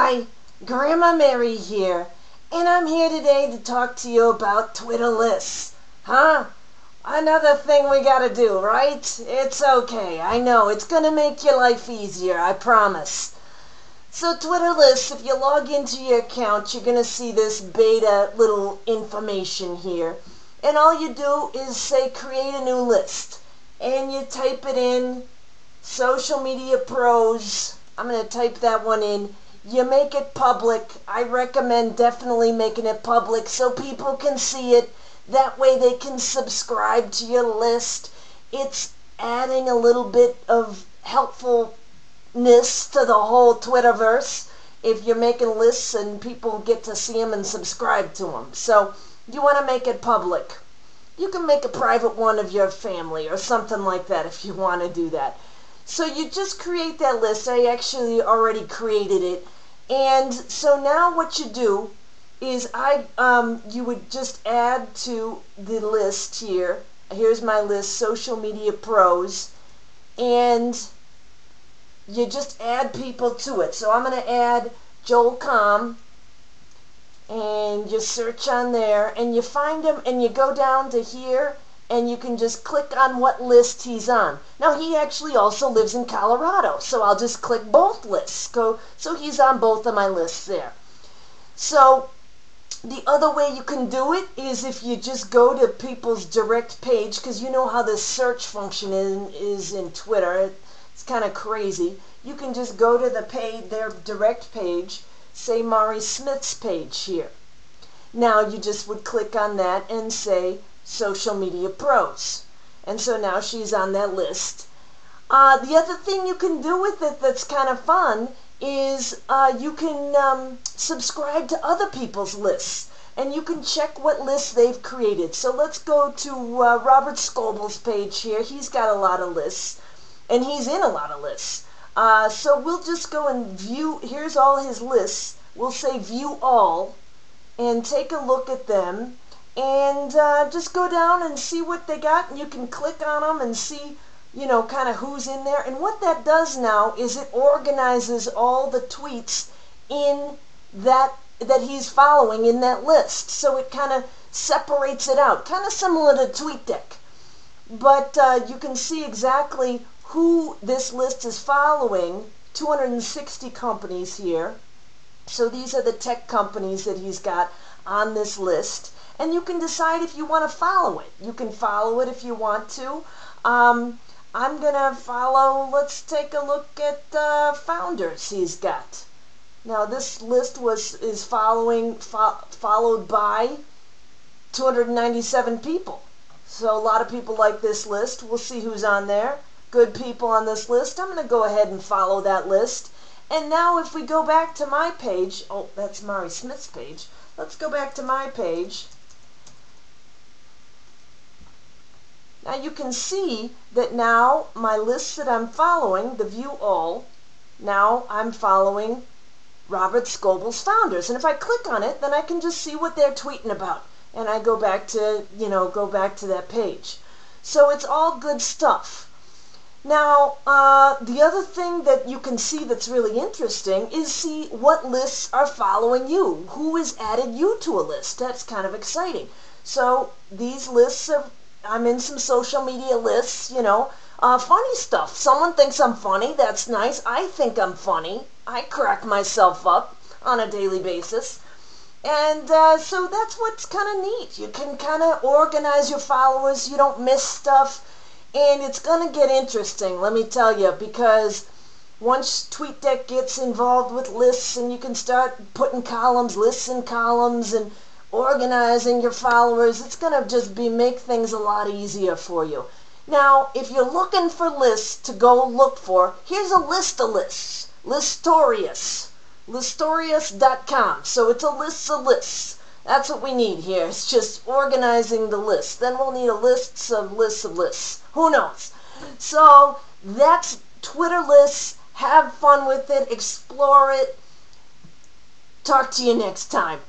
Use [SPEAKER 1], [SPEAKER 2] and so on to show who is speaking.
[SPEAKER 1] Hi, Grandma Mary here, and I'm here today to talk to you about Twitter lists. Huh? Another thing we gotta do, right? It's okay, I know, it's gonna make your life easier, I promise. So Twitter lists, if you log into your account, you're gonna see this beta little information here. And all you do is say create a new list. And you type it in, Social Media Pros. I'm gonna type that one in. You make it public. I recommend definitely making it public so people can see it. That way they can subscribe to your list. It's adding a little bit of helpfulness to the whole Twitterverse if you're making lists and people get to see them and subscribe to them. So you want to make it public. You can make a private one of your family or something like that if you want to do that. So you just create that list. I actually already created it. And so now what you do is you would just add to the list here. Here's my list, Social Media Pros. And you just add people to it. So I'm going to add Joel Comm. And you search on there. And you find him and you go down to here. And you can just click on what list he's on. Now he actually also lives in Colorado, so I'll just click both lists. So he's on both of my lists there. So the other way you can do it is if you just go to people's direct page, because you know how this search function is in Twitter. It's kind of crazy. You can just go to their direct page, say Mari Smith's page here. Now you just would click on that and say Social Media Pros. And so now she's on that list. The other thing you can do with it that's kind of fun is you can subscribe to other people's lists. And you can check what lists they've created. So let's go to Robert Scoble's page here. He's got a lot of lists. And he's in a lot of lists. So we'll just go and view. Here's all his lists. We'll say view all. And take a look at them. And just go down and see what they got, and you can click on them and see, kind of who's in there. And what that does now is it organizes all the tweets in that he's following in that list. So it kind of separates it out, kind of similar to TweetDeck. But you can see exactly who this list is following. 260 companies here. So these are the tech companies that he's got on this list. And you can decide if you want to follow it. You can follow it if you want to. I'm going to follow, let's take a look at founders he's got. Now this list is followed by 297 people. So a lot of people like this list. We'll see who's on there. Good people on this list. I'm going to go ahead and follow that list. And now if we go back to my page, oh, that's Mari Smith's page. Let's go back to my page. Now you can see that now my list that I'm following, the view all, now I'm following Robert Scoble's founders. And if I click on it, then I can just see what they're tweeting about. And I go back to, that page. So it's all good stuff. Now, the other thing that you can see that's really interesting is see what lists are following you. Who has added you to a list? That's kind of exciting. So these lists I'm in some social media lists, funny stuff. Someone thinks I'm funny. That's nice. I think I'm funny. I crack myself up on a daily basis. And so that's what's kind of neat. You can kind of organize your followers. You don't miss stuff. And it's going to get interesting, let me tell you, because once TweetDeck gets involved with lists and you can start putting columns, lists and columns, and organizing your followers, it's going to just make things a lot easier for you. Now, if you're looking for lists to go look for, here's a list of lists. Listorious. Listorious.com. So it's a list of lists. That's what we need here. It's just organizing the list. Then we'll need a list of lists of lists. Who knows? So that's Twitter lists. Have fun with it. Explore it. Talk to you next time.